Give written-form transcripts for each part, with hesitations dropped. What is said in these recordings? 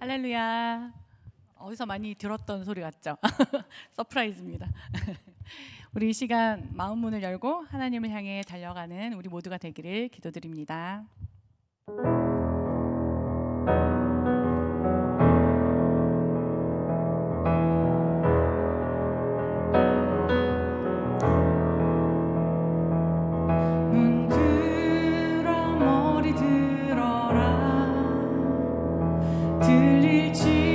할렐루야. 어디서 많이 들었던 소리 같죠? 서프라이즈입니다. 우리 이 시간 마음 문을 열고 하나님을 향해 달려가는 우리 모두가 되기를 기도드립니다. 눈 들어 머리 들어라 들릴지어다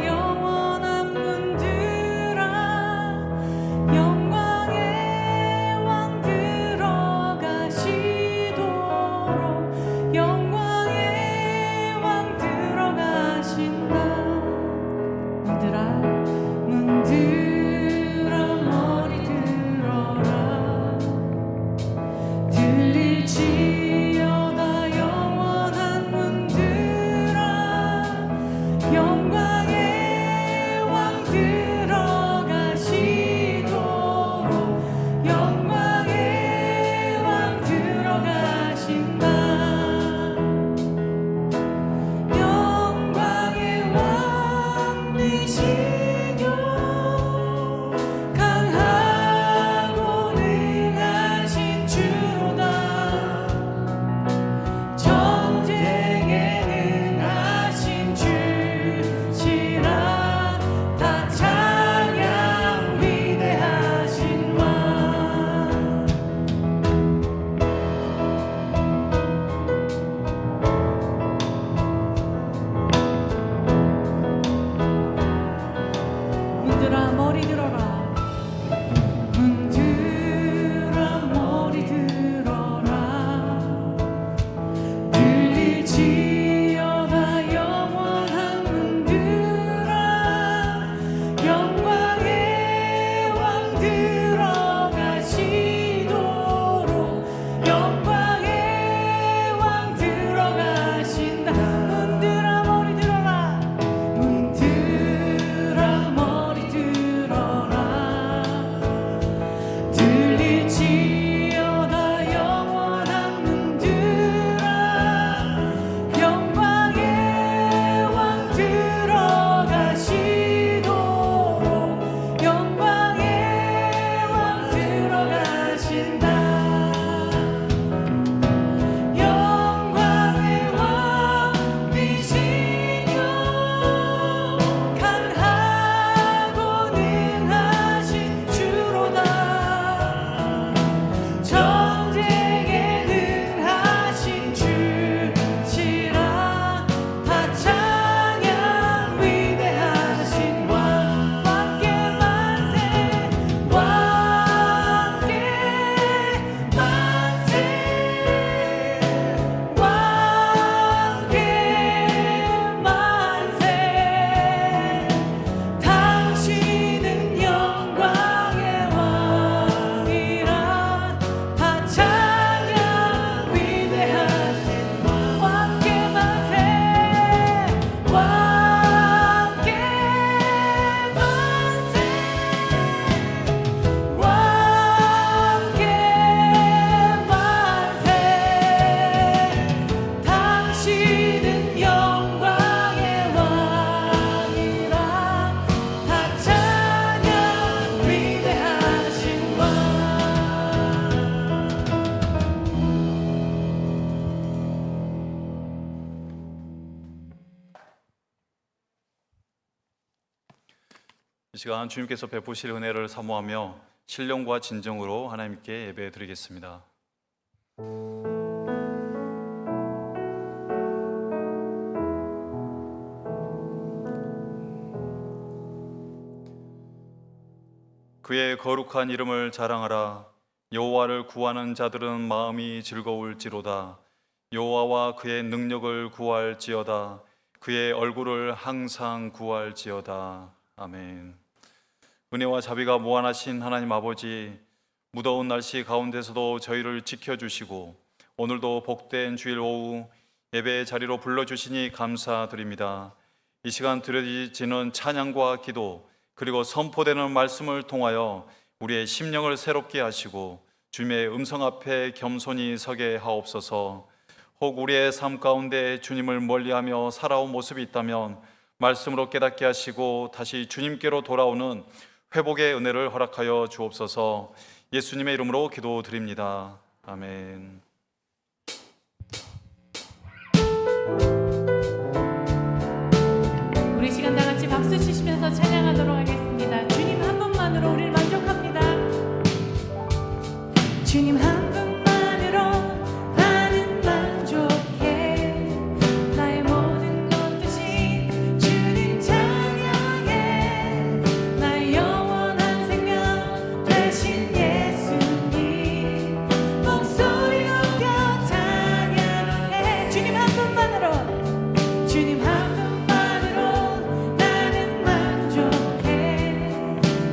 영원한 문들아 영광의 왕 들어가시도록 영광의 왕 들어가신다. 문들아 머리 들어라 들릴지어다 영원한 문들아 영광의 왕 들어가시도록 영광의 왕 들어가신다. 영광의 왕 되시며 강하고 능하신 주로다. 전쟁에 능하신 주시라. 다 찬양 위대하신 왕. 문들아 머리 들어라 문들아 머리 들어라 들릴지어다 영원한 문들아 영광의 왕 들어가시도록 영광의 왕 들어가신다. 문들아 머리 들어라 문들아 머리 들어라 들릴지어다 영원한 문들아 영광의 왕 들어가시도록 영광의 왕 들어가신다. 영광의 왕 되시며 강하고 능하신 주로다. 전쟁에 능하신 주시라. 다 찬양 위대하신 왕. 왕께 만세 왕께 만세 왕께 만세. 당신은 영광의 왕이라. 다 찬양 위대하신 왕. 왕께 만세 왕께 만세 왕께 만세. 당신은 영광의 왕이라. 다 찬양 위대하신 왕. 이 시간 주님께서 베푸실 은혜를 사모하며 신령과 진정으로 하나님께 예배 드리겠습니다. 그의 거룩한 이름을 자랑하라. 여호와를 구하는 자들은 마음이 즐거울지로다. 여호와와 그의 능력을 구할지어다. 그의 얼굴을 항상 구할지어다. 아멘. 은혜와 자비가 무한하신 하나님 아버지, 무더운 날씨 가운데서도 저희를 지켜주시고 오늘도 복된 주일 오후 예배의 자리로 불러주시니 감사드립니다. 이 시간 드려지는 찬양과 기도 그리고 선포되는 말씀을 통하여 우리의 심령을 새롭게 하시고 주님의 음성 앞에 겸손히 서게 하옵소서. 혹 우리의 삶 가운데 주님을 멀리하며 살아온 모습이 있다면 말씀으로 깨닫게 하시고 다시 주님께로 돌아오는 회복의 은혜를 허락하여 주옵소서. 예수님의 이름으로 기도드립니다. 아멘. 우리 시간 다 같이 박수 치시면서 찬양하도록 하겠습니다. 주님 한 분만으로 우리를 만족합니다. 주님 한 분만으로 나는 만족해. 나의 모든 것 대신 주님 찬양해. 나의 영원한 생명 되신 예수님 목소리 높여 찬양해. 주님 한 분만으로 주님 한 분만으로 나는 만족해.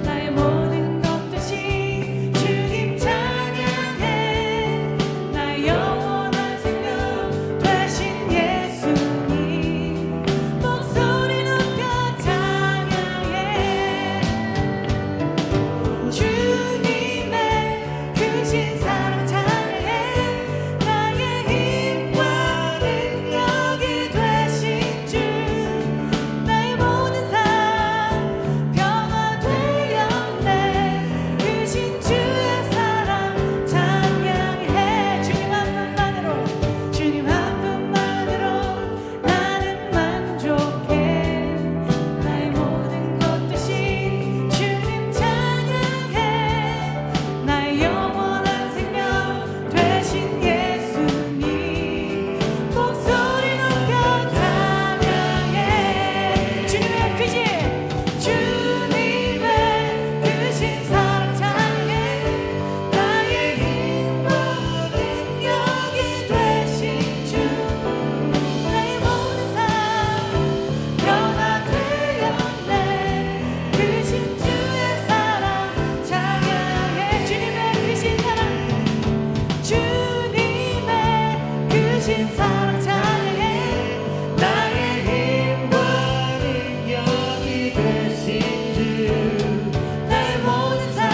나의 모든 것 대신 주님 찬양해. 나의 영원한 생명 되신 예수님 목소리 높여 찬양해. 주님의 크신 사랑 찬양해. 나의 힘과 능력이 되신 주 나의 모든 삶 변화되었네. 크신 주의 사랑 찬양해. 주님 한 분만으로 주님 한 분만으로 나는 만족해. 나의 모든 것 대신 주님 찬양해. 나의 영원한 생명 되신 예수님 목소리 높여 찬양해. 주님의 크신 사랑 찬양해. 나의 힘과 능력이 되신 주 나의 모든 삶 변화되었네. 크신 주의 사랑 찬양해. 주님의 크신 사랑 주님의 크신 사랑 찬양해. 나의 힘과 능력이 되신 주 나의 모든 삶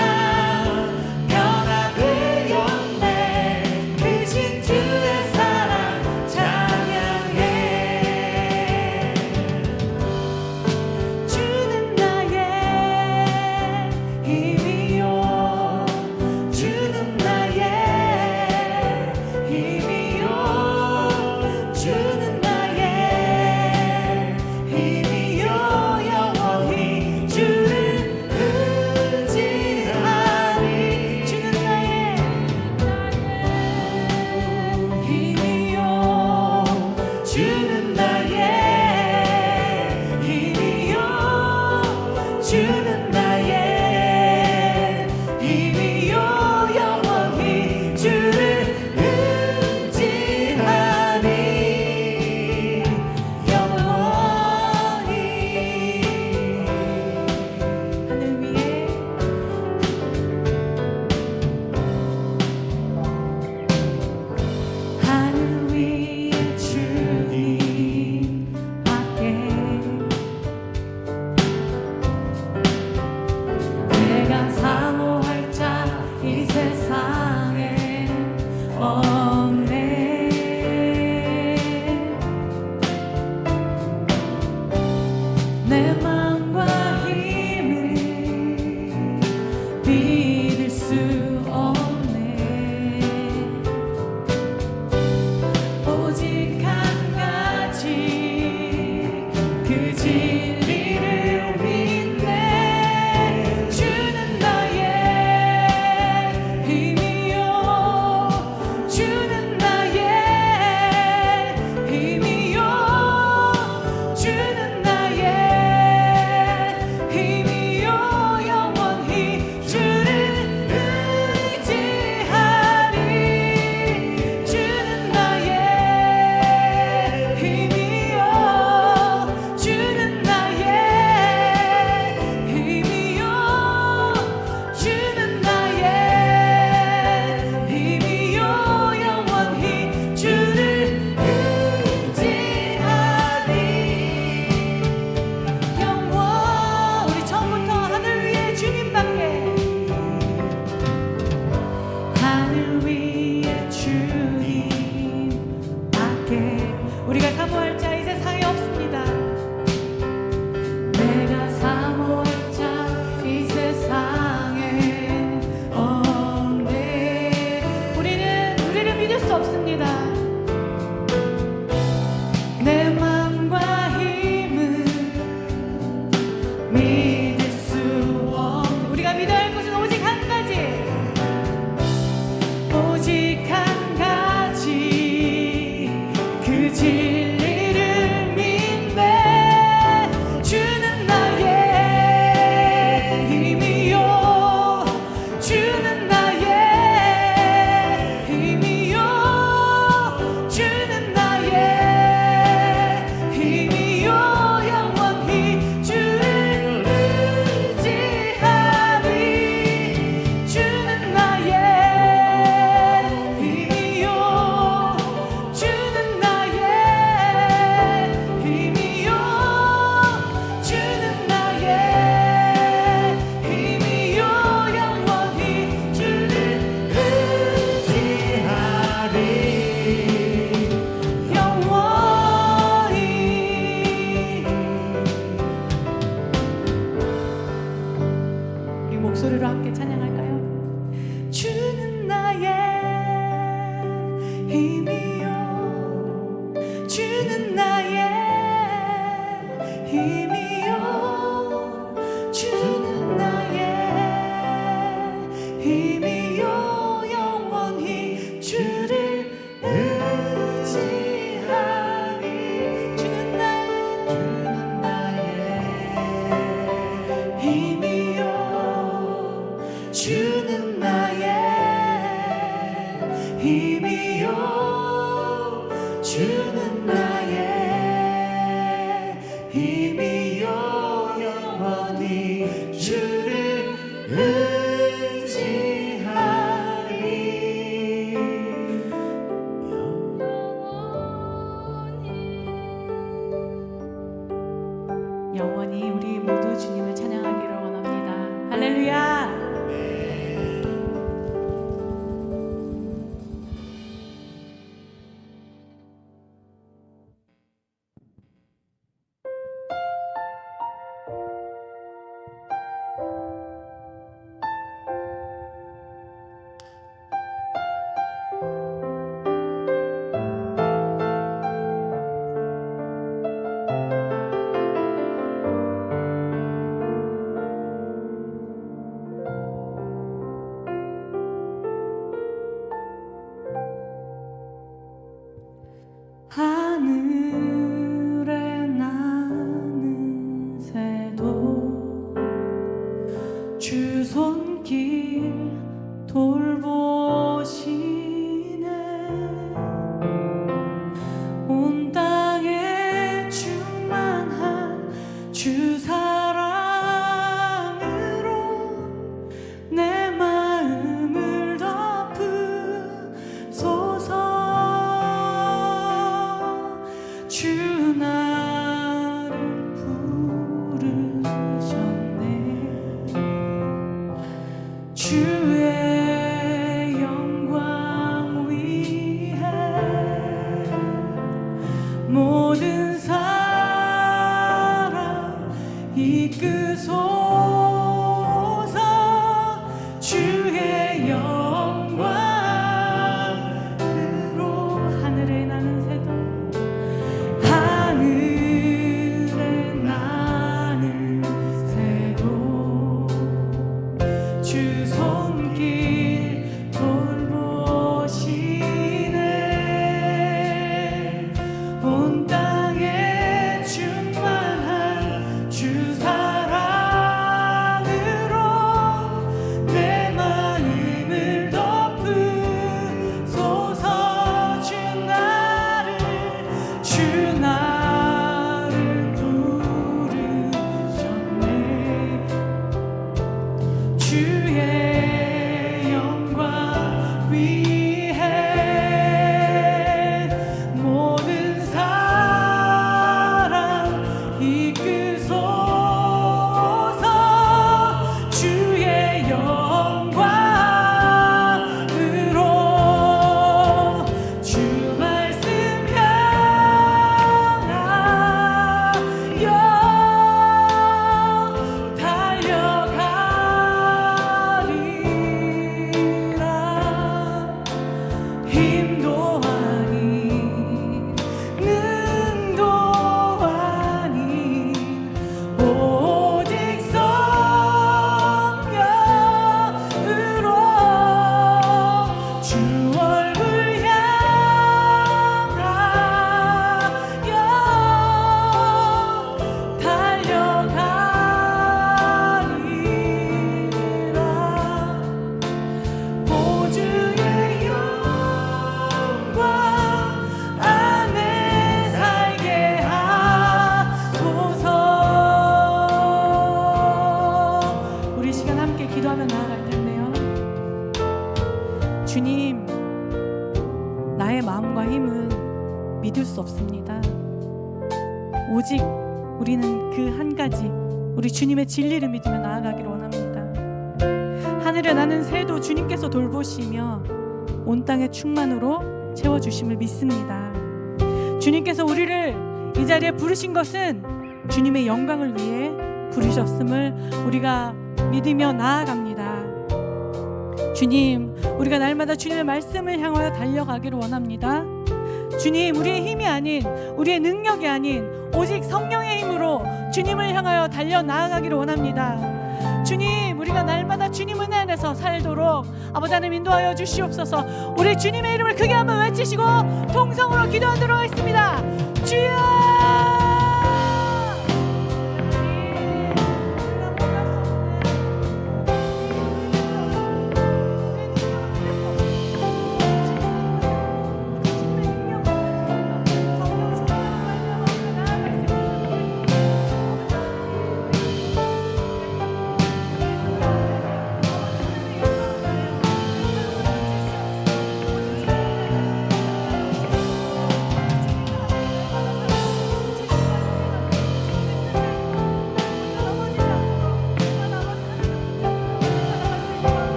변화되었네. 크신 주의 사랑 찬양해. 주는 나의 힘이요. 주는 나의 힘이요. 주는 나의 힘이요. 영원히 주를 의지하리. 주는 나의 힘이요. 주는 나의 힘이요. 주는 나의 힘이요. 영원히 주를 의지하리. 영원히 하늘 위에 하늘 위에 주님 밖에 내가 사모할 자 이 세상에 없네. 내 마음과 힘을 믿을 수 없네. 오직 한 가지 그 진리를 믿네. 주는 나의 힘이요. 주 힘이요 주는 나의 힘이요 영원히 주를 의지하리 영원히 우리 모두 주님을 찬양하기를 원합니다. 할렐루야. 하늘에 나는 새도 주 손길 돌보시네 온 땅에 충만한 주 사랑으로 내 마음을 덮으소서 주 나를 부르셨네 주의 영광 위에 모든 사람 이끄소서 주의 영광으로 하늘에 나는 새도 하늘에 나는 새도 주 손길 돌보시네 온 땅에 충만한 주 사랑으로 내 마음을 덮으소서 주 나를 부르셨네 주의 영광 위에 모든 사람 이끄소서 주의 영광으로 주 말씀 향하여 달려가리라 힘도 아닌 능도 아닌 오직 성령으로 주 얼굴 향하여 달려가리라 보주의 영광 안에 살게 하소서 우리 시간 함께 기도하며 나아갈 텐데요 주님 나의 마음과 힘은 믿을 수 없습니다 오직 우리는 그 한 가지 우리 주님의 진리를 믿으며 나아가기를 원합니다 하늘에 나는 새도 주님께서 돌보시며 온 땅의 충만으로 채워주심을 믿습니다 주님께서 우리를 이 자리에 부르신 것은 주님의 영광을 위해 부르셨음을 우리가 믿으며 나아갑니다 주님 우리가 날마다 주님의 말씀을 향하여 달려가기를 원합니다 주님 우리의 힘이 아닌 우리의 능력이 아닌 오직 성령의 힘으로 주님을 향하여 달려나아가기를 원합니다 주님 우리가 날마다 주님 은혜 안에서 살도록 아버지 하나님 인도하여 주시옵소서 우리 주님의 이름을 크게 한번 외치시고 통성으로 기도하도록 하겠습니다 주여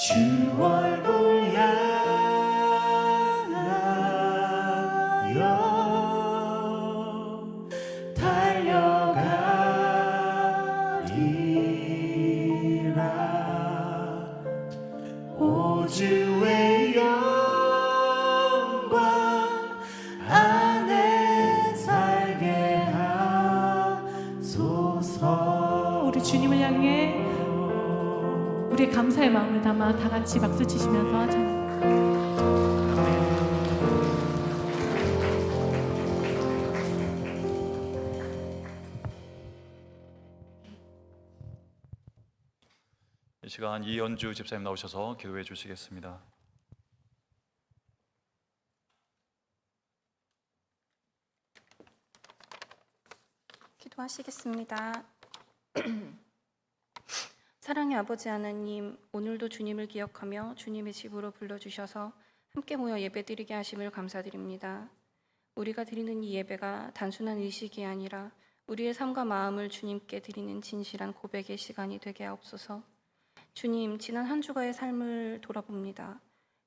주 얼굴 향하여 달려가리라. 오 주의 영광 안에 살게 하소서. 우리 주님을 향해 우리의 감사의 마음을 담아 다 같이 박수 치시면서 찬양. 이 시간 이연주 집사님 나오셔서 기도해 주시겠습니다. 기도하시겠습니다. 사랑의 아버지 하나님, 오늘도 주님을 기억하며 주님의 집으로 불러주셔서 함께 모여 예배드리게 하심을 감사드립니다. 우리가 드리는 이 예배가 단순한 의식이 아니라 우리의 삶과 마음을 주님께 드리는 진실한 고백의 시간이 되게 하옵소서. 주님, 지난 한 주간의 삶을 돌아봅니다.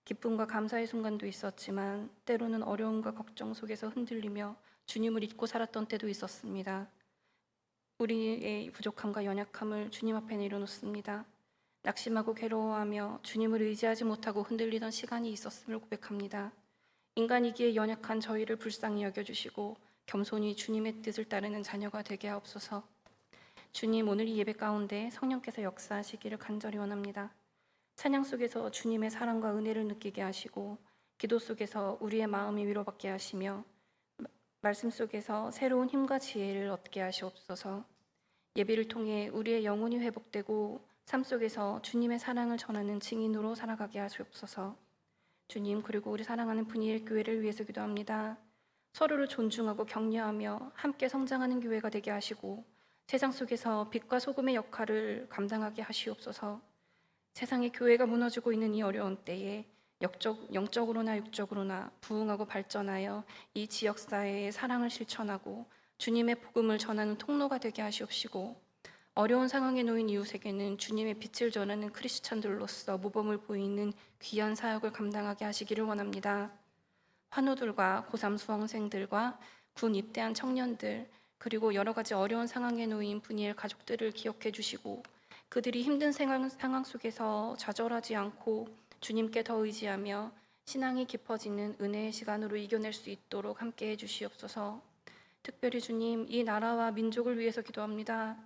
기쁨과 감사의 순간도 있었지만 때로는 어려움과 걱정 속에서 흔들리며 주님을 잊고 살았던 때도 있었습니다. 우리의 부족함과 연약함을 주님 앞에 내려놓습니다. 낙심하고 괴로워하며 주님을 의지하지 못하고 흔들리던 시간이 있었음을 고백합니다. 인간이기에 연약한 저희를 불쌍히 여겨주시고 겸손히 주님의 뜻을 따르는 자녀가 되게 하옵소서. 주님, 오늘 이 예배 가운데 성령께서 역사하시기를 간절히 원합니다. 찬양 속에서 주님의 사랑과 은혜를 느끼게 하시고 기도 속에서 우리의 마음이 위로받게 하시며 말씀 속에서 새로운 힘과 지혜를 얻게 하시옵소서. 예배를 통해 우리의 영혼이 회복되고 삶 속에서 주님의 사랑을 전하는 증인으로 살아가게 하시옵소서. 주님, 그리고 우리 사랑하는 분이엘 교회를 위해서 기도합니다. 서로를 존중하고 격려하며 함께 성장하는 교회가 되게 하시고 세상 속에서 빛과 소금의 역할을 감당하게 하시옵소서. 세상의 교회가 무너지고 있는 이 어려운 때에 영적으로나 육적으로나 부흥하고 발전하여 이 지역사회의 사랑을 실천하고 주님의 복음을 전하는 통로가 되게 하시옵시고 어려운 상황에 놓인 이웃에게는 주님의 빛을 전하는 크리스찬들로서 모범을 보이는 귀한 사역을 감당하게 하시기를 원합니다. 환우들과 고3 수험생들과 군 입대한 청년들 그리고 여러 가지 어려운 상황에 놓인 분이엘 가족들을 기억해 주시고 그들이 힘든 상황 속에서 좌절하지 않고 주님께 더 의지하며 신앙이 깊어지는 은혜의 시간으로 이겨낼 수 있도록 함께 해주시옵소서. 특별히 주님, 이 나라와 민족을 위해서 기도합니다.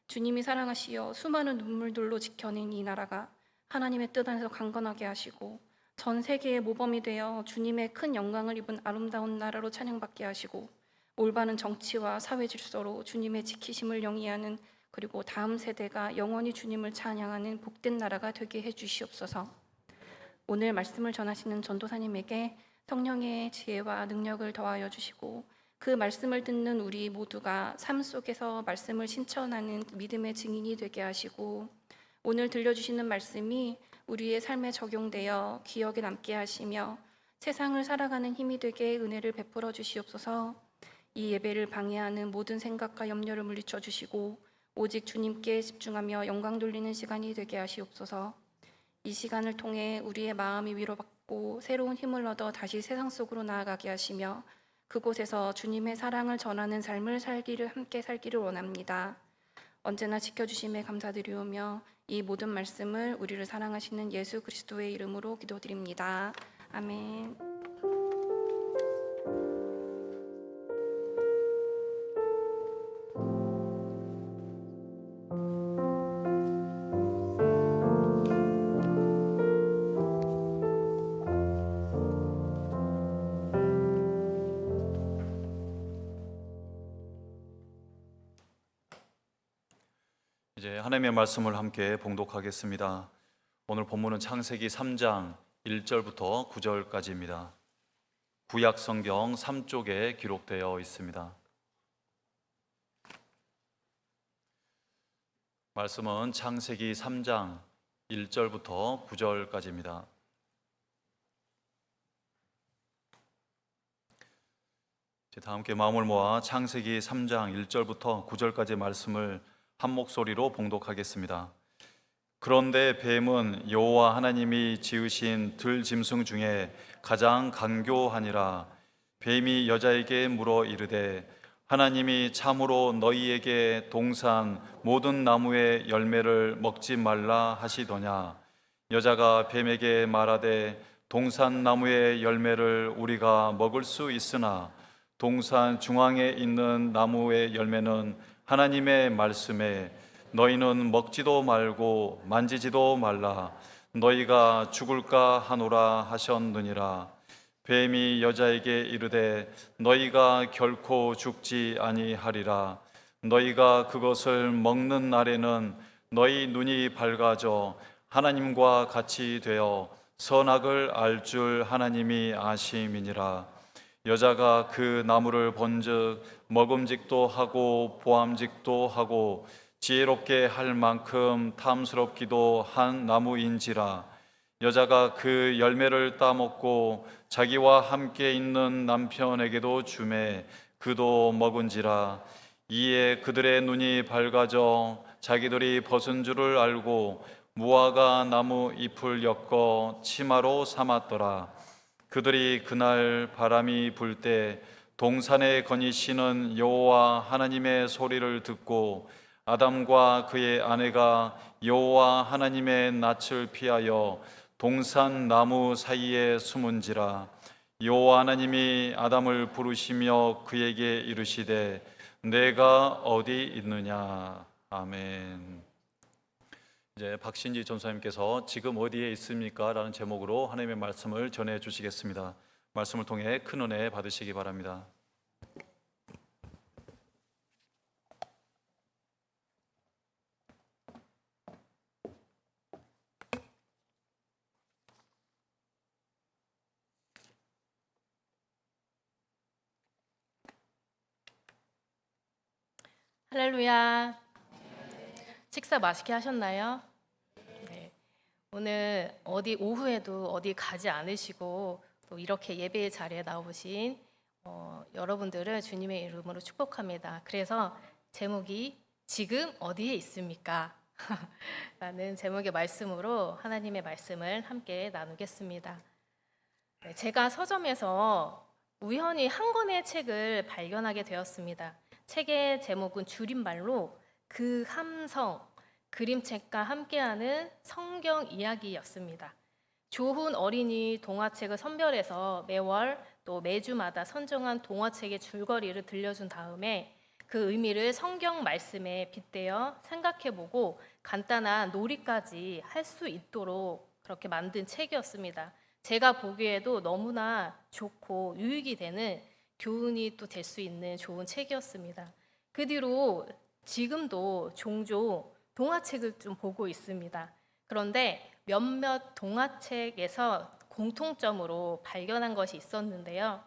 주님이 사랑하시어 수많은 눈물들로 지켜낸 이 나라가 하나님의 뜻 안에서 강건하게 하시고 전 세계의 모범이 되어 주님의 큰 영광을 입은 아름다운 나라로 찬양받게 하시고 올바른 정치와 사회 질서로 주님의 지키심을 영위하는 그리고 다음 세대가 영원히 주님을 찬양하는 복된 나라가 되게 해주시옵소서. 오늘 말씀을 전하시는 전도사님에게 성령의 지혜와 능력을 더하여 주시고 그 말씀을 듣는 우리 모두가 삶 속에서 말씀을 실천하는 믿음의 증인이 되게 하시고 오늘 들려주시는 말씀이 우리의 삶에 적용되어 기억에 남게 하시며 세상을 살아가는 힘이 되게 은혜를 베풀어 주시옵소서. 이 예배를 방해하는 모든 생각과 염려를 물리쳐 주시고 오직 주님께 집중하며 영광 돌리는 시간이 되게 하시옵소서. 이 시간을 통해 우리의 마음이 위로받고 새로운 힘을 얻어 다시 세상 속으로 나아가게 하시며 그곳에서 주님의 사랑을 전하는 삶을 함께 살기를 원합니다. 언제나 지켜주심에 감사드리오며 이 모든 말씀을 우리를 사랑하시는 예수 그리스도의 이름으로 기도드립니다. 아멘. 이제 하나님의 말씀을 함께 봉독하겠습니다. 오늘 본문은 창세기 3장 1절부터 9절까지입니다. 구약 성경 3쪽에 기록되어 있습니다. 말씀은 창세기 3장 1절부터 9절까지입니다. 다 함께 마음을 모아 창세기 3장 1절부터 9절까지 말씀을 한 목소리로 봉독하겠습니다. 그런데 뱀은 여호와 하나님이 지으신 들짐승 중에 가장 간교하니라. 뱀이 여자에게 물어 이르되 하나님이 참으로 너희에게 동산 모든 나무의 열매를 먹지 말라 하시더냐. 여자가 뱀에게 말하되 동산 나무의 열매를 우리가 먹을 수 있으나 동산 중앙에 있는 나무의 열매는 하나님의 말씀에 너희는 먹지도 말고 만지지도 말라 너희가 죽을까 하노라 하셨느니라. 뱀이 여자에게 이르되 너희가 결코 죽지 아니하리라. 너희가 그것을 먹는 날에는 너희 눈이 밝아져 하나님과 같이 되어 선악을 알 줄 하나님이 아심이니라. 여자가 그 나무를 본즉 먹음직도 하고 보암직도 하고 지혜롭게 할 만큼 탐스럽기도 한 나무인지라. 여자가 그 열매를 따먹고 자기와 함께 있는 남편에게도 주매 그도 먹은지라. 이에 그들의 눈이 밝아져 자기들이 벗은 줄을 알고 무화과 나무 잎을 엮어 치마로 삼았더라. 그들이 그날 바람이 불 때 동산에 거니시는 여호와 하나님의 소리를 듣고 아담과 그의 아내가 여호와 하나님의 낯을 피하여 동산 나무 사이에 숨은지라. 여호와 하나님이 아담을 부르시며 그에게 이르시되 내가 어디 있느냐. 아멘. 이제 박신지 전사님께서 지금 어디에 있습니까? 라는 제목으로 하나님의 말씀을 전해 주시겠습니다. 말씀을 통해 큰 은혜 받으시기 바랍니다. 할렐루야. 식사 맛있게 하셨나요? 네. 오늘 오후에도 어디 가지 않으시고 또 이렇게 예배의 자리에 나오신 여러분들을 주님의 이름으로 축복합니다. 그래서 제목이 지금 어디에 있습니까? 라는 제목의 말씀으로 하나님의 말씀을 함께 나누겠습니다. 네, 제가 서점에서 우연히 한 권의 책을 발견하게 되었습니다. 책의 제목은 줄임말로 그 함성, 그림책과 함께하는 성경 이야기였습니다. 좋은 어린이 동화책을 선별해서 매월 또 매주마다 선정한 동화책의 줄거리를 들려준 다음에 그 의미를 성경 말씀에 빗대어 생각해보고 간단한 놀이까지 할 수 있도록 그렇게 만든 책이었습니다. 제가 보기에도 너무나 좋고 유익이 되는 교훈이 또 될 수 있는 좋은 책이었습니다. 그 뒤로 지금도 종종 동화책을 좀 보고 있습니다. 그런데 몇몇 동화책에서 공통점으로 발견한 것이 있었는데요.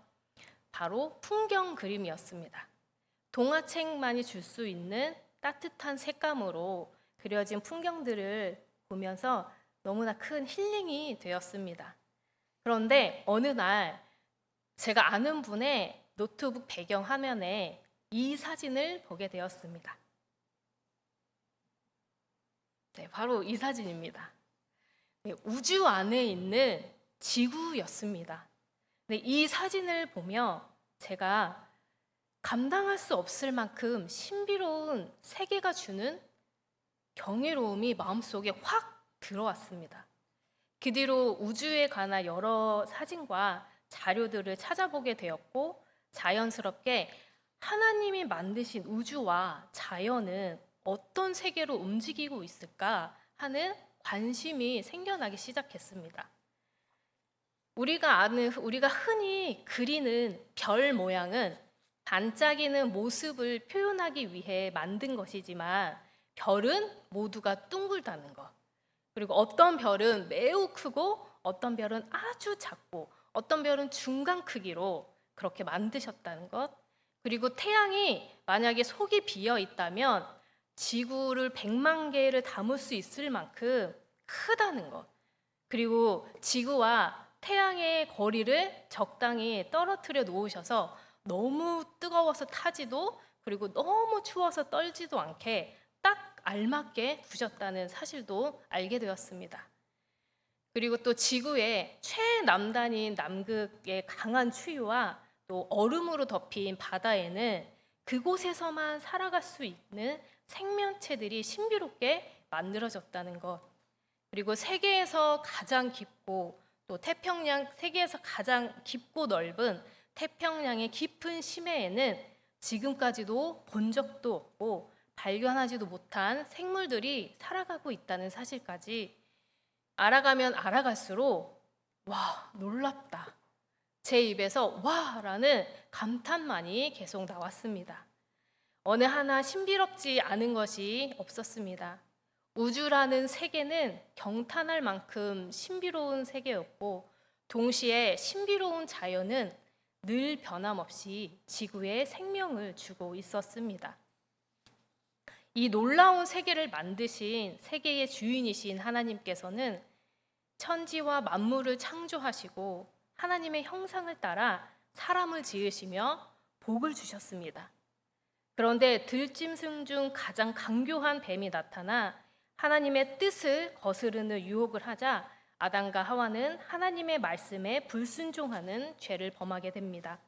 바로 풍경 그림이었습니다. 동화책만이 줄 수 있는 따뜻한 색감으로 그려진 풍경들을 보면서 너무나 큰 힐링이 되었습니다. 그런데 어느 날 제가 아는 분의 노트북 배경 화면에 이 사진을 보게 되었습니다. 네, 바로 이 사진입니다. 네, 우주 안에 있는 지구였습니다. 네, 이 사진을 보며 제가 감당할 수 없을 만큼 신비로운 세계가 주는 경이로움이 마음속에 확 들어왔습니다. 그 뒤로 우주에 관한 여러 사진과 자료들을 찾아보게 되었고 자연스럽게 하나님이 만드신 우주와 자연은 어떤 세계로 움직이고 있을까 하는 관심이 생겨나기 시작했습니다. 우리가 흔히 그리는 별 모양은 반짝이는 모습을 표현하기 위해 만든 것이지만 별은 모두가 둥글다는 것. 그리고 어떤 별은 매우 크고 어떤 별은 아주 작고 어떤 별은 중간 크기로 그렇게 만드셨다는 것. 그리고 태양이 만약에 속이 비어 있다면 지구를 100만 개를 담을 수 있을 만큼 크다는 것. 그리고 지구와 태양의 거리를 적당히 떨어뜨려 놓으셔서 너무 뜨거워서 타지도 그리고 너무 추워서 떨지도 않게 딱 알맞게 두셨다는 사실도 알게 되었습니다. 그리고 또 지구의 최남단인 남극의 강한 추위와 또 얼음으로 덮인 바다에는 그곳에서만 살아갈 수 있는 생명체들이 신비롭게 만들어졌다는 것, 그리고 세계에서 가장 깊고 또 세계에서 가장 깊고 넓은 태평양의 깊은 심해에는 지금까지도 본 적도 없고 발견하지도 못한 생물들이 살아가고 있다는 사실까지 알아가면 알아갈수록 와, 놀랍다. 제 입에서 와라는 감탄만이 계속 나왔습니다. 어느 하나 신비롭지 않은 것이 없었습니다. 우주라는 세계는 경탄할 만큼 신비로운 세계였고 동시에 신비로운 자연은 늘 변함없이 지구에 생명을 주고 있었습니다. 이 놀라운 세계를 만드신 세계의 주인이신 하나님께서는 천지와 만물을 창조하시고 하나님의 형상을 따라 사람을 지으시며 복을 주셨습니다. 그런데 들짐승 중 가장 강교한 뱀이 나타나 하나님의 뜻을 거스르는 유혹을 하자 아담과 하와는 하나님의 말씀에 불순종하는 죄를 범하게 됩니다.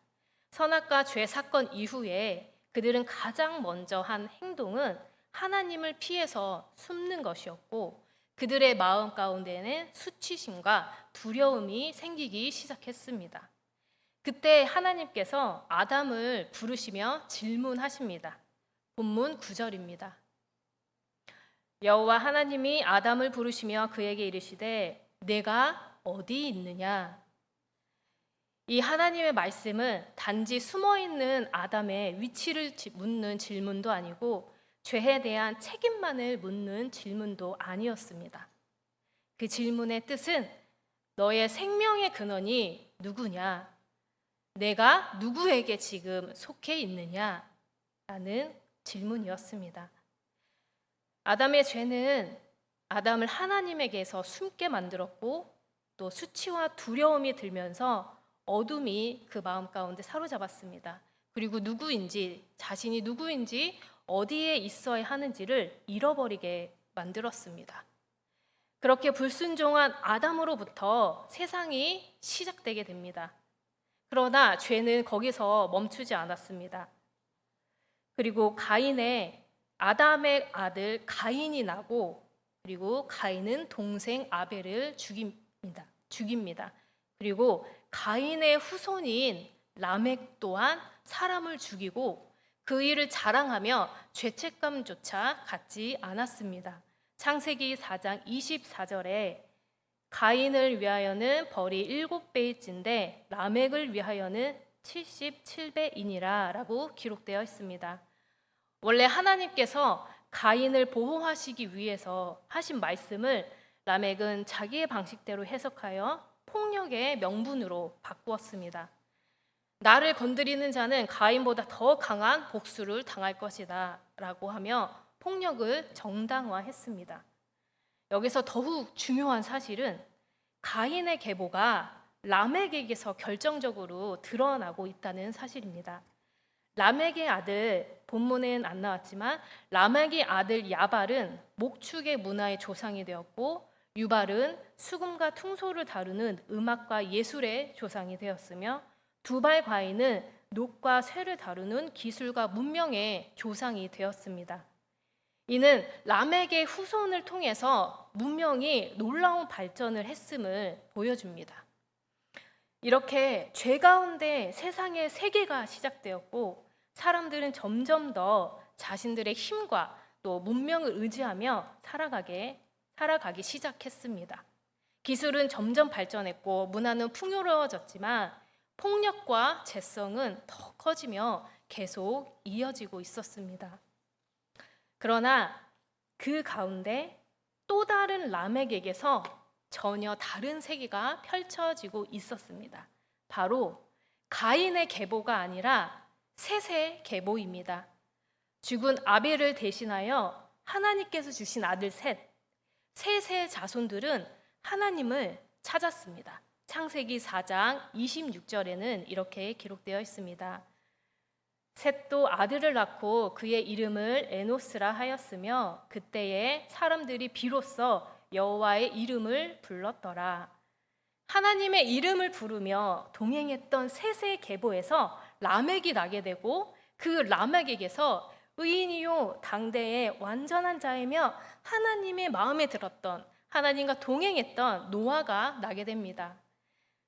선악과 죄 사건 이후에 그들은 가장 먼저 한 행동은 하나님을 피해서 숨는 것이었고 그들의 마음 가운데는 수치심과 두려움이 생기기 시작했습니다. 그때 하나님께서 아담을 부르시며 질문하십니다. 본문 9절입니다. 여호와 하나님이 아담을 부르시며 그에게 이르시되 내가 어디 있느냐? 이 하나님의 말씀은 단지 숨어있는 아담의 위치를 묻는 질문도 아니고 죄에 대한 책임만을 묻는 질문도 아니었습니다. 그 질문의 뜻은 너의 생명의 근원이 누구냐? 내가 누구에게 지금 속해 있느냐? 라는 질문이었습니다. 아담의 죄는 아담을 하나님에게서 숨게 만들었고 또 수치와 두려움이 들면서 어둠이 그 마음 가운데 사로잡았습니다. 그리고 자신이 누구인지 어디에 있어야 하는지를 잃어버리게 만들었습니다. 그렇게 불순종한 아담으로부터 세상이 시작되게 됩니다. 그러나 죄는 거기서 멈추지 않았습니다. 그리고 아담의 아들 가인이 나고 그리고 가인은 동생 아벨을 죽입니다. 그리고 가인의 후손인 라멕 또한 사람을 죽이고 그 일을 자랑하며 죄책감조차 갖지 않았습니다. 창세기 4장 24절에 가인을 위하여는 벌이 7배일진데 라멕을 위하여는 77배이니라 라고 기록되어 있습니다. 원래 하나님께서 가인을 보호하시기 위해서 하신 말씀을 라멕은 자기의 방식대로 해석하여 폭력의 명분으로 바꾸었습니다. 나를 건드리는 자는 가인보다 더 강한 복수를 당할 것이다 라고 하며 폭력을 정당화했습니다. 여기서 더욱 중요한 사실은 가인의 계보가 라멕에게서 결정적으로 드러나고 있다는 사실입니다. 라멕의 아들, 본문에는 안 나왔지만 라멕의 아들 야발은 목축의 문화의 조상이 되었고 유발은 수금과 퉁소를 다루는 음악과 예술의 조상이 되었으며 두발 가인은 녹과 쇠를 다루는 기술과 문명의 조상이 되었습니다. 이는 라멕의 후손을 통해서 문명이 놀라운 발전을 했음을 보여줍니다. 이렇게 죄 가운데 세상의 세계가 시작되었고 사람들은 점점 더 자신들의 힘과 또 문명을 의지하며 살아가기 시작했습니다. 기술은 점점 발전했고 문화는 풍요로워졌지만 폭력과 죄성은 더 커지며 계속 이어지고 있었습니다. 그러나 그 가운데 또 다른 라멕에게서 전혀 다른 세계가 펼쳐지고 있었습니다. 바로 가인의 계보가 아니라 셋의 계보입니다. 죽은 아벨을 대신하여 하나님께서 주신 아들 셋의 자손들은 하나님을 찾았습니다. 창세기 4장 26절에는 이렇게 기록되어 있습니다. 셋도 아들을 낳고 그의 이름을 에노스라 하였으며 그때에 사람들이 비로소 여호와의 이름을 불렀더라. 하나님의 이름을 부르며 동행했던 셋의 계보에서 라멕이 나게 되고 그 라멕에게서 의인이요 당대의 완전한 자이며 하나님의 마음에 들었던 하나님과 동행했던 노아가 나게 됩니다.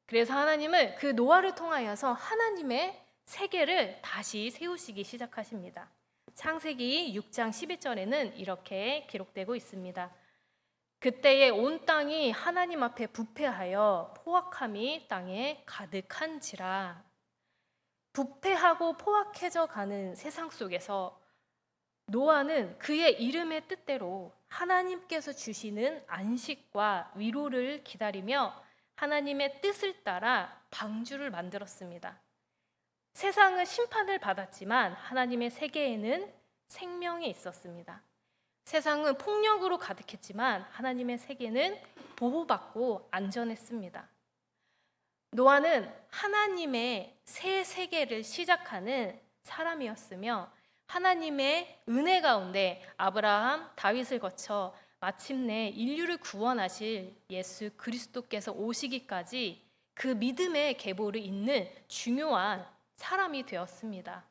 그래서 하나님은 그 노아를 통하여서 하나님의 세계를 다시 세우시기 시작하십니다. 창세기 6장 12절에는 이렇게 기록되고 있습니다. 그때에 온 땅이 하나님 앞에 부패하여 포악함이 땅에 가득한지라. 부패하고 포악해져 가는 세상 속에서 노아는 그의 이름의 뜻대로 하나님께서 주시는 안식과 위로를 기다리며 하나님의 뜻을 따라 방주를 만들었습니다. 세상은 심판을 받았지만 하나님의 세계에는 생명이 있었습니다. 세상은 폭력으로 가득했지만 하나님의 세계는 보호받고 안전했습니다. 노아는 하나님의 새 세계를 시작하는 사람이었으며 하나님의 은혜 가운데 아브라함, 다윗을 거쳐 마침내 인류를 구원하실 예수 그리스도께서 오시기까지 그 믿음의 계보를 잇는 중요한 사람이 되었습니다.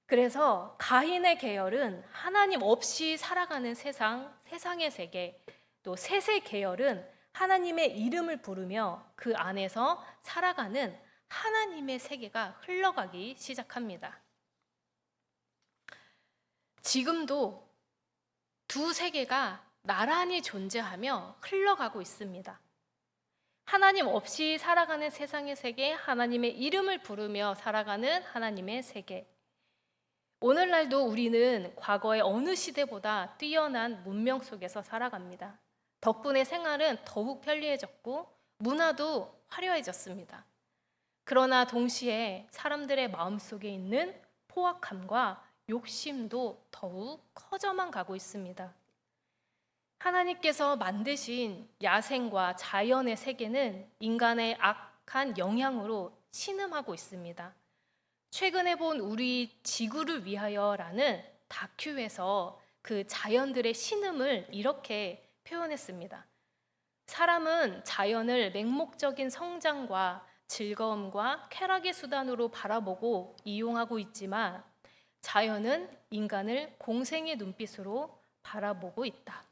그래서 가인의 계열은 하나님 없이 살아가는 세상의 세계, 또 셋의 계열은 하나님의 이름을 부르며 그 안에서 살아가는 하나님의 세계가 흘러가기 시작합니다. 지금도 두 세계가 나란히 존재하며 흘러가고 있습니다. 하나님 없이 살아가는 세상의 세계, 하나님의 이름을 부르며 살아가는 하나님의 세계. 오늘날도 우리는 과거의 어느 시대보다 뛰어난 문명 속에서 살아갑니다. 덕분에 생활은 더욱 편리해졌고 문화도 화려해졌습니다. 그러나 동시에 사람들의 마음속에 있는 포악함과 욕심도 더욱 커져만 가고 있습니다. 하나님께서 만드신 야생과 자연의 세계는 인간의 악한 영향으로 신음하고 있습니다. 최근에 본 우리 지구를 위하여라는 다큐에서 그 자연들의 신음을 이렇게 표현했습니다. 사람은 자연을 맹목적인 성장과 즐거움과 쾌락의 수단으로 바라보고 이용하고 있지만 자연은 인간을 공생의 눈빛으로 바라보고 있다.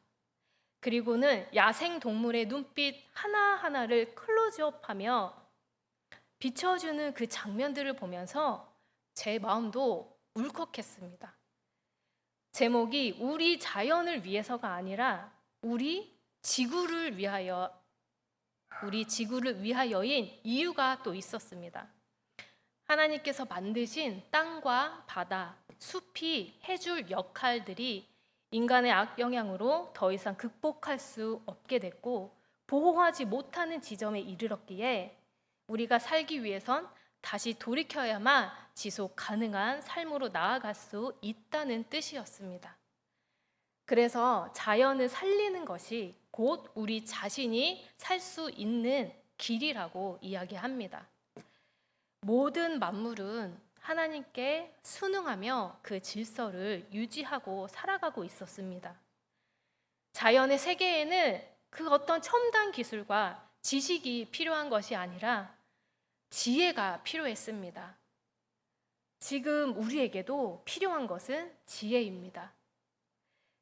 그리고는 야생 동물의 눈빛 하나하나를 클로즈업하며 비춰주는 그 장면들을 보면서 제 마음도 울컥했습니다. 제목이 우리 자연을 위해서가 아니라 우리 지구를 위하여인 이유가 또 있었습니다. 하나님께서 만드신 땅과 바다, 숲이 해줄 역할들이 인간의 악영향으로 더 이상 극복할 수 없게 됐고 보호하지 못하는 지점에 이르렀기에 우리가 살기 위해선 다시 돌이켜야만 지속 가능한 삶으로 나아갈 수 있다는 뜻이었습니다. 그래서 자연을 살리는 것이 곧 우리 자신이 살 수 있는 길이라고 이야기합니다. 모든 만물은 하나님께 순응하며 그 질서를 유지하고 살아가고 있었습니다. 자연의 세계에는 그 어떤 첨단 기술과 지식이 필요한 것이 아니라 지혜가 필요했습니다. 지금 우리에게도 필요한 것은 지혜입니다.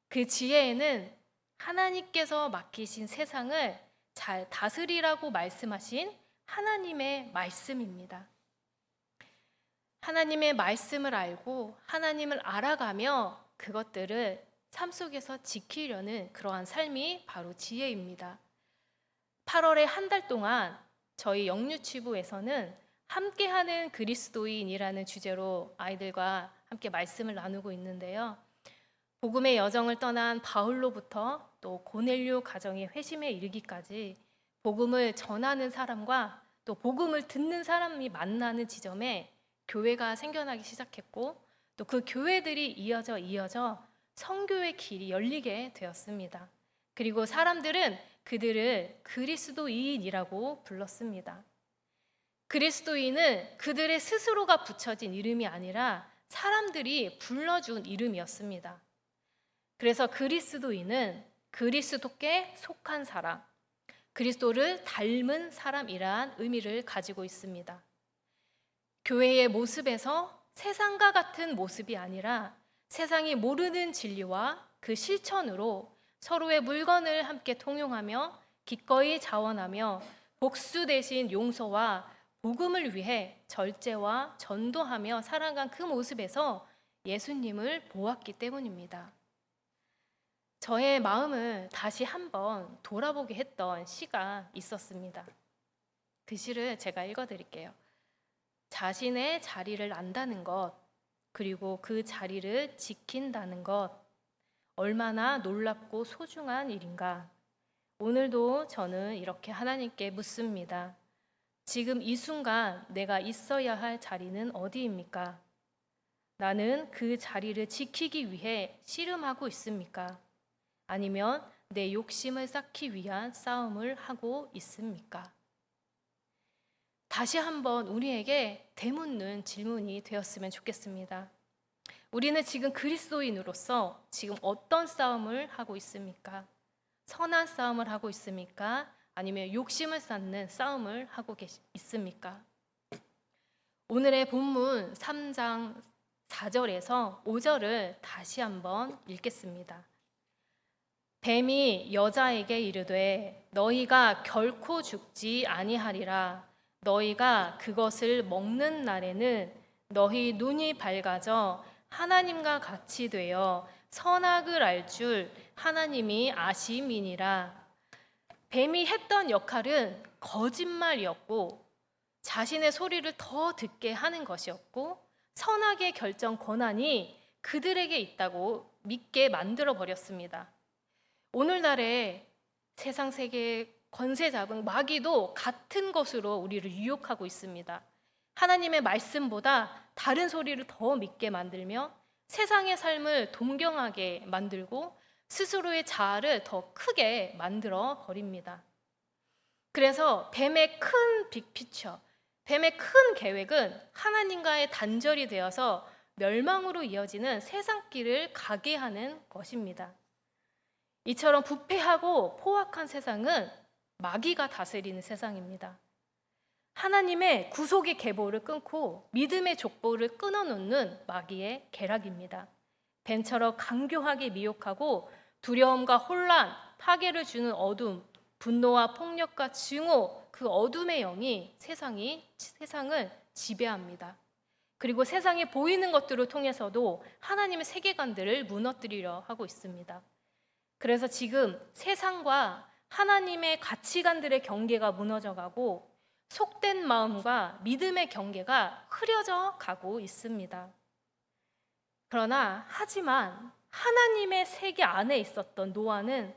그 지혜에는 하나님께서 맡기신 세상을 잘 다스리라고 말씀하신 하나님의 말씀입니다. 하나님의 말씀을 알고 하나님을 알아가며 그것들을 삶 속에서 지키려는 그러한 삶이 바로 지혜입니다. 8월에 한 달 동안 저희 영유치부에서는 함께하는 그리스도인이라는 주제로 아이들과 함께 말씀을 나누고 있는데요. 복음의 여정을 떠난 바울로부터 또 고넬료 가정의 회심에 이르기까지 복음을 전하는 사람과 또 복음을 듣는 사람이 만나는 지점에 교회가 생겨나기 시작했고 또 그 교회들이 이어져 선교의 길이 열리게 되었습니다. 그리고 사람들은 그들을 그리스도인이라고 불렀습니다. 그리스도인은 그들의 스스로가 붙여진 이름이 아니라 사람들이 불러준 이름이었습니다. 그래서 그리스도인은 그리스도께 속한 사람, 그리스도를 닮은 사람이란 의미를 가지고 있습니다. 교회의 모습에서 세상과 같은 모습이 아니라 세상이 모르는 진리와 그 실천으로 서로의 물건을 함께 통용하며 기꺼이 자원하며 복수 대신 용서와 복음을 위해 절제와 전도하며 살아간 그 모습에서 예수님을 보았기 때문입니다. 저의 마음을 다시 한번 돌아보게 했던 시가 있었습니다. 그 시를 제가 읽어드릴게요. 자신의 자리를 안다는 것, 그리고 그 자리를 지킨다는 것, 얼마나 놀랍고 소중한 일인가. 오늘도 저는 이렇게 하나님께 묻습니다. 지금 이 순간 내가 있어야 할 자리는 어디입니까? 나는 그 자리를 지키기 위해 씨름하고 있습니까? 아니면 내 욕심을 쌓기 위한 싸움을 하고 있습니까? 다시 한번 우리에게 되묻는 질문이 되었으면 좋겠습니다. 우리는 지금 그리스도인으로서 지금 어떤 싸움을 하고 있습니까? 선한 싸움을 하고 있습니까? 아니면 욕심을 쌓는 싸움을 하고 있습니까? 오늘의 본문 3장 4절에서 5절을 다시 한번 읽겠습니다. 뱀이 여자에게 이르되 너희가 결코 죽지 아니하리라. 너희가 그것을 먹는 날에는 너희 눈이 밝아져 하나님과 같이 되어 선악을 알 줄 하나님이 아심이니라. 뱀이 했던 역할은 거짓말이었고 자신의 소리를 더 듣게 하는 것이었고 선악의 결정 권한이 그들에게 있다고 믿게 만들어 버렸습니다. 오늘날의 세상 세계의 권세 잡은 마귀도 같은 것으로 우리를 유혹하고 있습니다. 하나님의 말씀보다 다른 소리를 더 믿게 만들며 세상의 삶을 동경하게 만들고 스스로의 자아를 더 크게 만들어 버립니다. 그래서 뱀의 큰 빅피처, 뱀의 큰 계획은 하나님과의 단절이 되어서 멸망으로 이어지는 세상길을 가게 하는 것입니다. 이처럼 부패하고 포악한 세상은 마귀가 다스리는 세상입니다. 하나님의 구속의 계보를 끊고 믿음의 족보를 끊어놓는 마귀의 계략입니다. 뱀처럼 강교하게 미혹하고 두려움과 혼란, 파괴를 주는 어둠, 분노와 폭력과 증오, 그 어둠의 영이 세상을 지배합니다. 그리고 세상에 보이는 것들을 통해서도 하나님의 세계관들을 무너뜨리려 하고 있습니다. 그래서 지금 세상과 하나님의 가치관들의 경계가 무너져가고 속된 마음과 믿음의 경계가 흐려져 가고 있습니다. 하지만 하나님의 세계 안에 있었던 노아는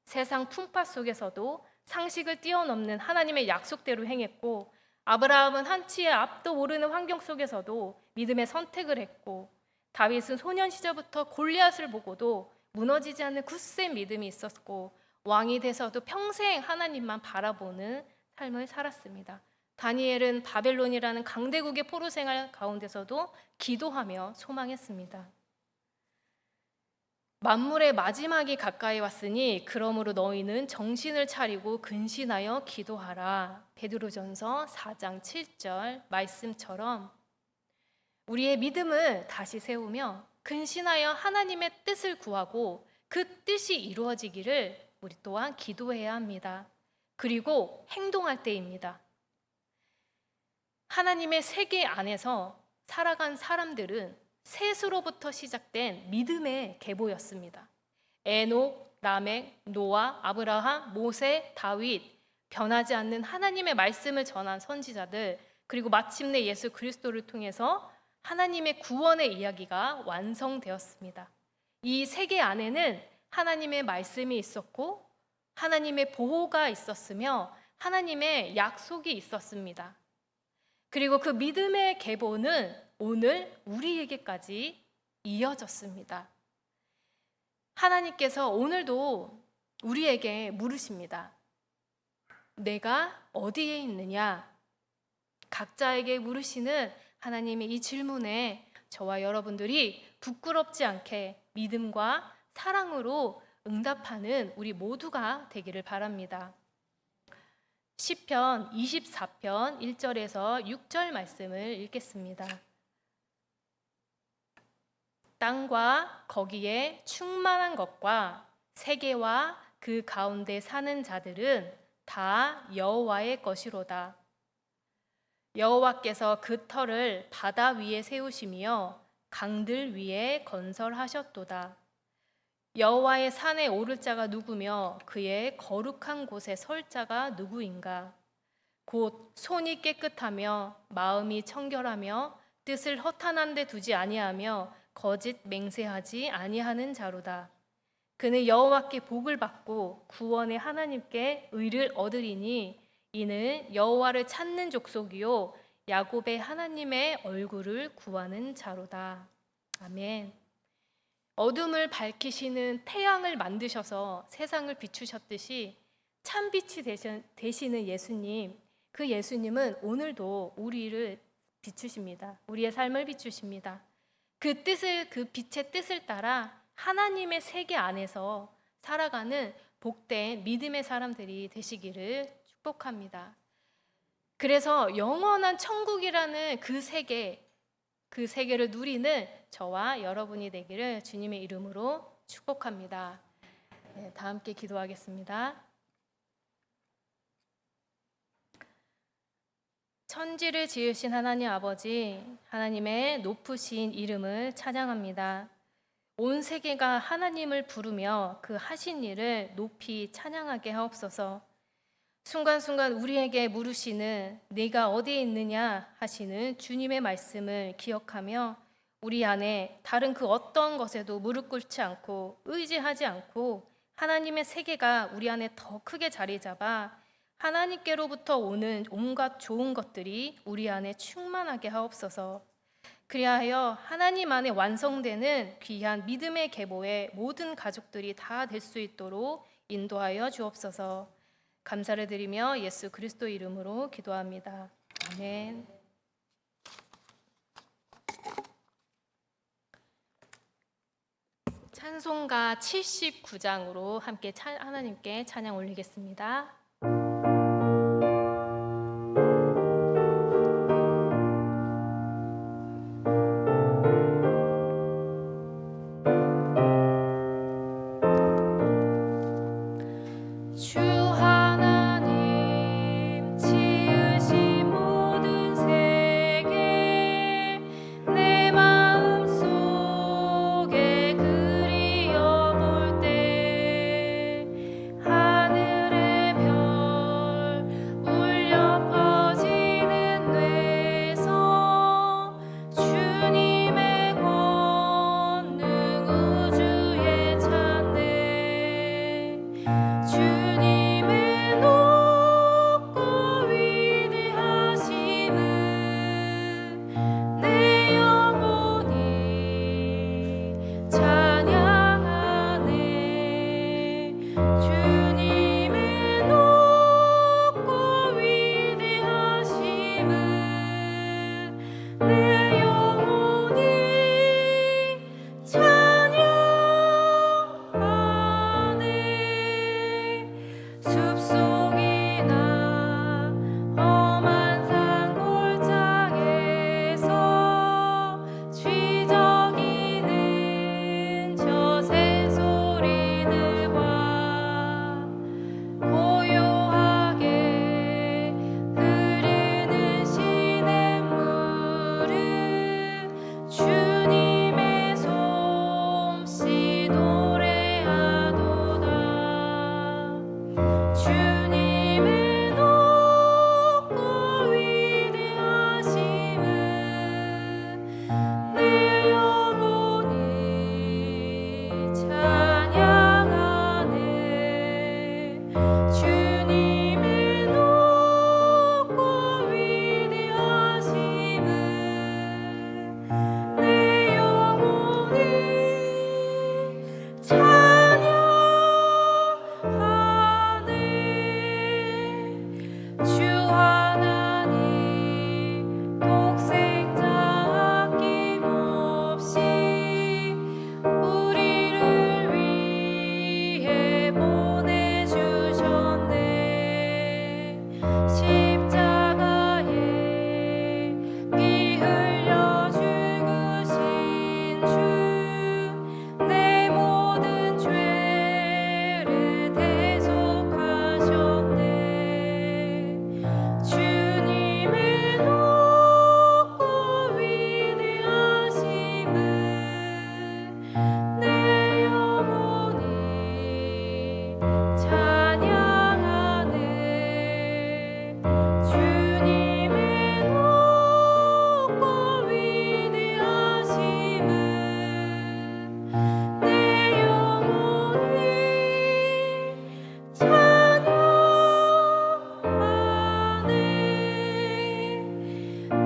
세상 풍파 속에서도 상식을 뛰어넘는 하나님의 약속대로 행했고 아브라함은 한치의 앞도 모르는 환경 속에서도 믿음의 선택을 했고 다윗은 소년 시절부터 골리앗을 보고도 무너지지 않는 굳센 믿음이 있었고 왕이 돼서도 평생 하나님만 바라보는 삶을 살았습니다. 다니엘은 바벨론이라는 강대국의 포로 생활 가운데서도 기도하며 소망했습니다. 만물의 마지막이 가까이 왔으니 그러므로 너희는 정신을 차리고 근신하여 기도하라. 베드로전서 4장 7절 말씀처럼 우리의 믿음을 다시 세우며 근신하여 하나님의 뜻을 구하고 그 뜻이 이루어지기를 우리 또한 기도해야 합니다. 그리고 행동할 때입니다. 하나님의 세계 안에서 살아간 사람들은 셋으로부터 시작된 믿음의 계보였습니다. 에녹, 라멕, 노아, 아브라함, 모세, 다윗, 변하지 않는 하나님의 말씀을 전한 선지자들, 그리고 마침내 예수 그리스도를 통해서 하나님의 구원의 이야기가 완성되었습니다. 이 세계 안에는 하나님의 말씀이 있었고 하나님의 보호가 있었으며 하나님의 약속이 있었습니다. 그리고 그 믿음의 계보는 오늘 우리에게까지 이어졌습니다. 하나님께서 오늘도 우리에게 물으십니다. 내가 어디에 있느냐? 각자에게 물으시는 하나님의 이 질문에 저와 여러분들이 부끄럽지 않게 믿음과 사랑으로 응답하는 우리 모두가 되기를 바랍니다. 시편 24편 1절에서 6절 말씀을 읽겠습니다. 땅과 거기에 충만한 것과 세계와 그 가운데 사는 자들은 다 여호와의 것이로다. 여호와께서 그 터를 바다 위에 세우시며 강들 위에 건설하셨도다. 여호와의 산에 오를 자가 누구며 그의 거룩한 곳에 설 자가 누구인가? 곧 손이 깨끗하며 마음이 청결하며 뜻을 허탄한 데 두지 아니하며 거짓 맹세하지 아니하는 자로다. 그는 여호와께 복을 받고 구원의 하나님께 의를 얻으리니 이는 여호와를 찾는 족속이요 야곱의 하나님의 얼굴을 구하는 자로다. 아멘. 어둠을 밝히시는 태양을 만드셔서 세상을 비추셨듯이 참빛이 되시는 예수님, 그 예수님은 오늘도 우리를 비추십니다. 우리의 삶을 비추십니다. 그 빛의 뜻을 따라 하나님의 세계 안에서 살아가는 복된 믿음의 사람들이 되시기를 축복합니다. 그래서 영원한 천국이라는 그 세계를 누리는 저와 여러분이 되기를 주님의 이름으로 축복합니다. 네, 다 함께 기도하겠습니다. 천지를 지으신 하나님 아버지, 하나님의 높으신 이름을 찬양합니다. 온 세계가 하나님을 부르며 그 하신 일을 높이 찬양하게 하옵소서. 순간순간 우리에게 물으시는 네가 어디에 있느냐 하시는 주님의 말씀을 기억하며 우리 안에 다른 그 어떤 것에도 무릎 꿇지 않고 의지하지 않고 하나님의 세계가 우리 안에 더 크게 자리 잡아 하나님께로부터 오는 온갖 좋은 것들이 우리 안에 충만하게 하옵소서. 그리하여 하나님 안에 완성되는 귀한 믿음의 계보에 모든 가족들이 다 될 수 있도록 인도하여 주옵소서. 감사를 드리며 예수 그리스도 이름으로 기도합니다. 아멘. 찬송가 79장으로 함께 하나님께 찬양 올리겠습니다.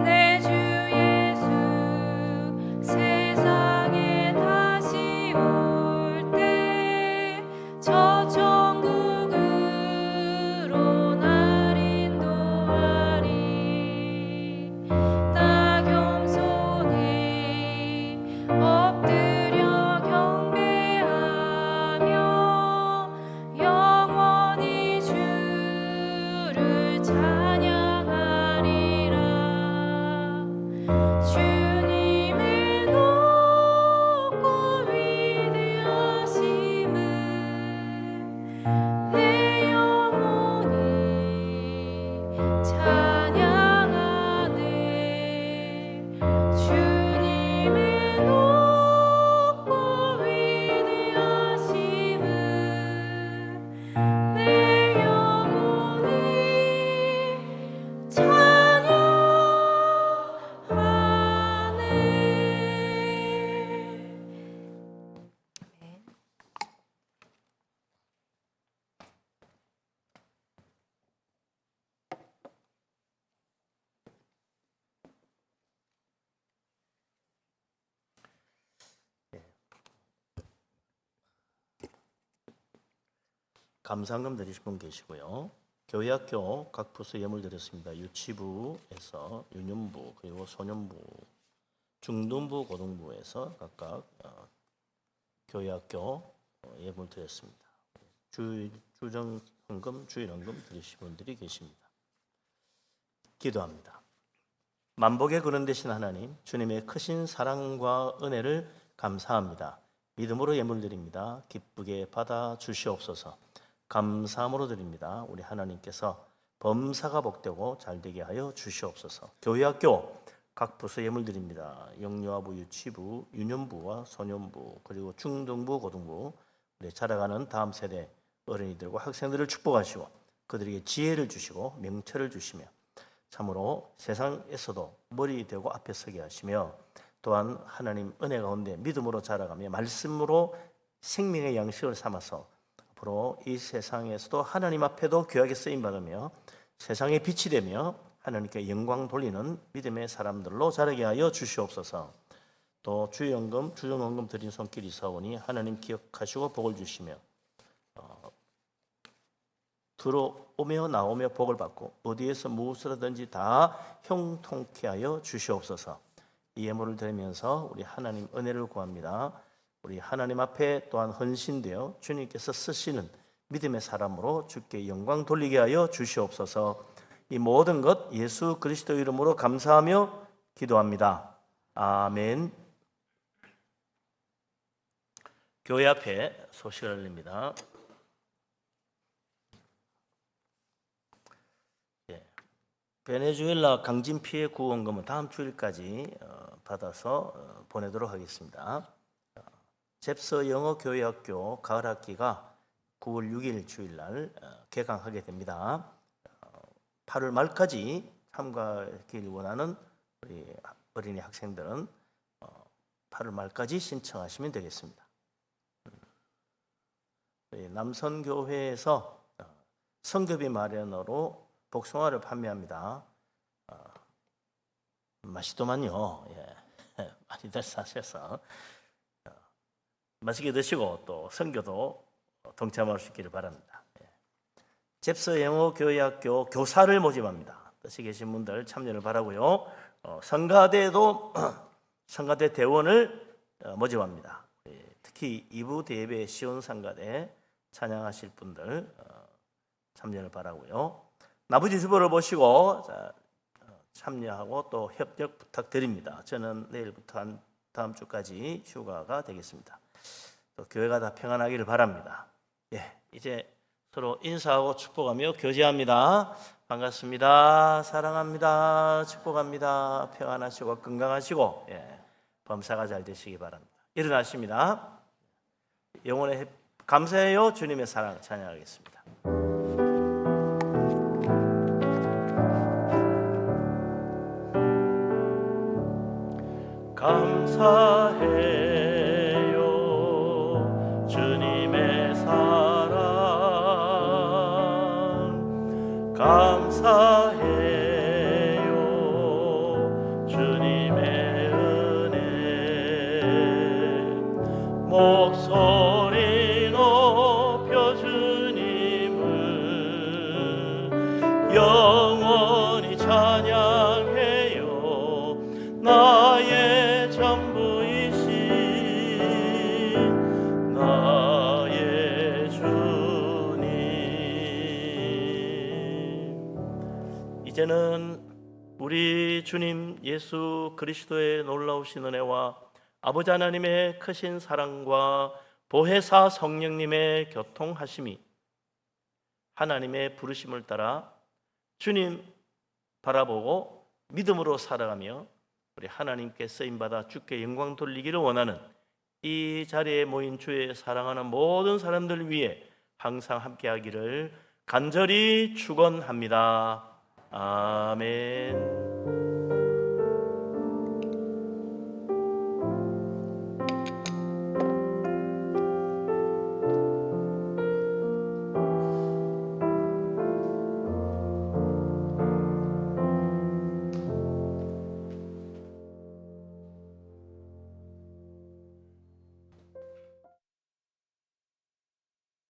내 주 예수 세상에 다시 올 때 저 천국으로 날 인도하리. 나 겸손히 엎드려 경배하며 영원히 주를 찬양하리라. 주님의 높고 위대하심을 내 영혼이 찬양하네. 주님의 높고 위대하심을 내 영혼이 찬양하네. 감사금 드리실 분 계시고요. 교회학교 각 부서 예물 드렸습니다. 유치부에서 유년부 그리고 소년부, 중등부, 고등부에서 각각 교회학교 예물 드렸습니다. 주정 헌금, 주일 헌금 드리실 분들이 계십니다. 기도합니다. 만복의 근원 되신 하나님, 주님의 크신 사랑과 은혜를 감사합니다. 믿음으로 예물 드립니다. 기쁘게 받아 주시옵소서. 감사함으로 드립니다. 우리 하나님께서 범사가 복되고 잘되게 하여 주시옵소서. 교회학교 각 부서 예물 드립니다. 영유아부, 유치부, 유년부와 소년부 그리고 중등부, 고등부 우리 자라가는 다음 세대 어린이들과 학생들을 축복하시고 그들에게 지혜를 주시고 명철을 주시며 참으로 세상에서도 머리 되고 앞에 서게 하시며 또한 하나님 은혜 가운데 믿음으로 자라가며 말씀으로 생명의 양식을 삼아서 앞으로 이 세상에서도 하나님 앞에도 귀하게 쓰임받으며 세상에 빛이 되며 하나님께 영광 돌리는 믿음의 사람들로 자라게 하여 주시옵소서. 또 주연금, 주정헌금 드린 손길이 사오니 하나님 기억하시고 복을 주시며 들어오며 나오며 복을 받고 어디에서 무엇을 하든지 다 형통케 하여 주시옵소서. 이 예물을 드리면서 우리 하나님 은혜를 구합니다. 우리 하나님 앞에 또한 헌신되어 주님께서 쓰시는 믿음의 사람으로 주께 영광 돌리게 하여 주시옵소서. 이 모든 것 예수 그리스도 이름으로 감사하며 기도합니다. 아멘. 교회 앞에 소식을 알립니다. 베네수엘라 강진 피해 구원금은 다음 주일까지 받아서 보내도록 하겠습니다. 잽서 영어 교회학교 가을 학기가 9월 6일 주일날 개강하게 됩니다. 8월 말까지 참가하길 원하는 우리 어린이 학생들은 8월 말까지 신청하시면 되겠습니다. 남선교회에서 성교비 마련으로 복숭아를 판매합니다. 맛있더만요. 많이들 사셔서 맛있게 드시고 또 선교도 동참할 수 있기를 바랍니다. 잽서 영어 교회학교 교사를 모집합니다. 뜻이 계신 분들 참여를 바라고요. 성가대도 성가대 대원을 모집합니다. 특히 2부 대예배 시온 성가대 찬양하실 분들 참여를 바라고요. 나머지 주보를 보시고 참여하고 또 협력 부탁드립니다. 저는 내일부터 한 다음 주까지 휴가가 되겠습니다. 또 교회가 다 평안하기를 바랍니다. 이제 서로 인사하고 축복하며 교제합니다. 반갑습니다. 사랑합니다. 축복합니다. 평안하시고 건강하시고 범사가 잘 되시기 바랍니다. 일어나십니다. 영혼의 감사해요. 주님의 사랑 찬양하겠습니다. 감사해요 주님의 사랑 감사해요. 주님의 은혜 목소리 높여 주님을 영원히 찬양해요. 나의 전부이신 나의 주님. 이제는 우리 주님 예수 그리스도의 놀라우신 은혜와 아버지 하나님의 크신 사랑과 보혜사 성령님의 교통하심이 하나님의 부르심을 따라 주님 바라보고 믿음으로 살아가며 우리 하나님께 쓰임받아 주께 영광 돌리기를 원하는 이 자리에 모인 주의 사랑하는 모든 사람들 위해 항상 함께하기를 간절히 축원합니다. 아멘.